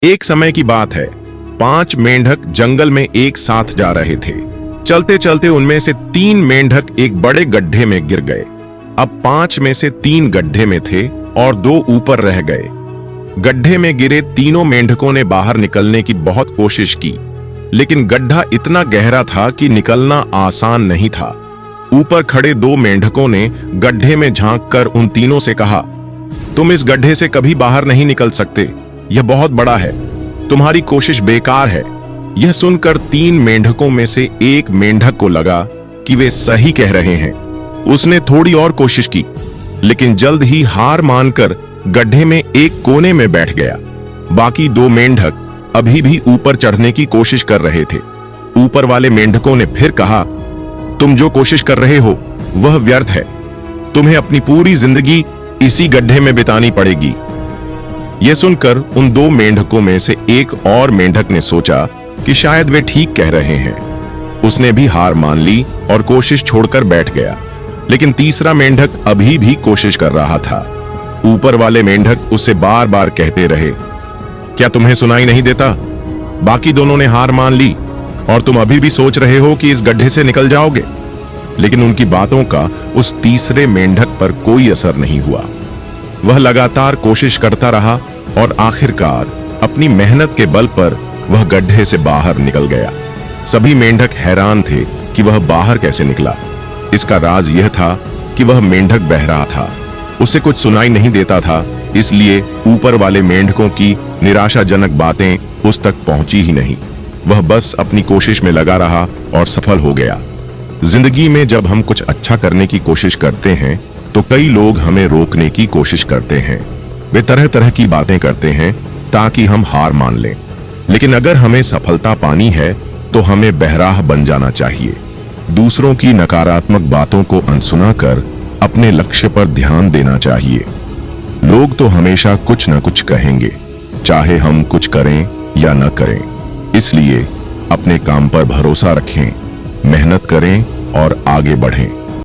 एक समय की बात है। 5 मेंढक जंगल में एक साथ जा रहे थे। चलते चलते उनमें से 3 मेंढक एक बड़े गड्ढे में गिर गए। अब 5 में से 3 गड्ढे में थे और 2 ऊपर रह गए। गड्ढे में गिरे तीनों मेंढकों ने बाहर निकलने की बहुत कोशिश की, लेकिन गड्ढा इतना गहरा था कि निकलना आसान नहीं था। ऊपर खड़े 2 मेंढकों ने गड्ढे में झांककर उन तीनों से कहा, तुम इस गड्ढे से कभी बाहर नहीं निकल सकते, यह बहुत बड़ा है, तुम्हारी कोशिश बेकार है। यह सुनकर 3 मेंढकों में से एक मेंढक को लगा कि वे सही कह रहे हैं। उसने थोड़ी और कोशिश की, लेकिन जल्द ही हार मानकर गड्ढे में एक कोने में बैठ गया। बाकी 2 मेंढक अभी भी ऊपर चढ़ने की कोशिश कर रहे थे। ऊपर वाले मेंढकों ने फिर कहा, तुम जो कोशिश कर रहे हो वह व्यर्थ है, तुम्हें अपनी पूरी जिंदगी इसी गड्ढे में बितानी पड़ेगी। यह सुनकर उन 2 मेंढकों में से एक और मेंढक ने सोचा कि शायद वे ठीक कह रहे हैं। उसने भी हार मान ली और कोशिश छोड़कर बैठ गया। लेकिन तीसरा मेंढक अभी भी कोशिश कर रहा था। ऊपर वाले मेंढक उससे बार बार कहते रहे, क्या तुम्हें सुनाई नहीं देता? बाकी दोनों ने हार मान ली और तुम अभी भी सोच रहे हो कि इस गड्ढे से निकल जाओगे। लेकिन उनकी बातों का उस तीसरे मेंढक पर कोई असर नहीं हुआ। वह लगातार कोशिश करता रहा और आखिरकार अपनी मेहनत के बल पर वह गड्ढे से बाहर निकल गया। सभी मेंढक हैरान थे कि वह बाहर कैसे निकला। इसका राज यह था कि वह मेंढक बहरा था, उसे कुछ सुनाई नहीं देता था, इसलिए ऊपर वाले मेंढकों की निराशाजनक बातें उस तक पहुंची ही नहीं। वह बस अपनी कोशिश में लगा रहा और सफल हो गया। जिंदगी में जब हम कुछ अच्छा करने की कोशिश करते हैं तो कई लोग हमें रोकने की कोशिश करते हैं। वे तरह तरह की बातें करते हैं ताकि हम हार मान लें। लेकिन अगर हमें सफलता पानी है तो हमें बहराह बन जाना चाहिए। दूसरों की नकारात्मक बातों को अनसुना कर अपने लक्ष्य पर ध्यान देना चाहिए। लोग तो हमेशा कुछ न कुछ कहेंगे, चाहे हम कुछ करें या न करें। इसलिए अपने काम पर भरोसा रखें, मेहनत करें और आगे बढ़ें।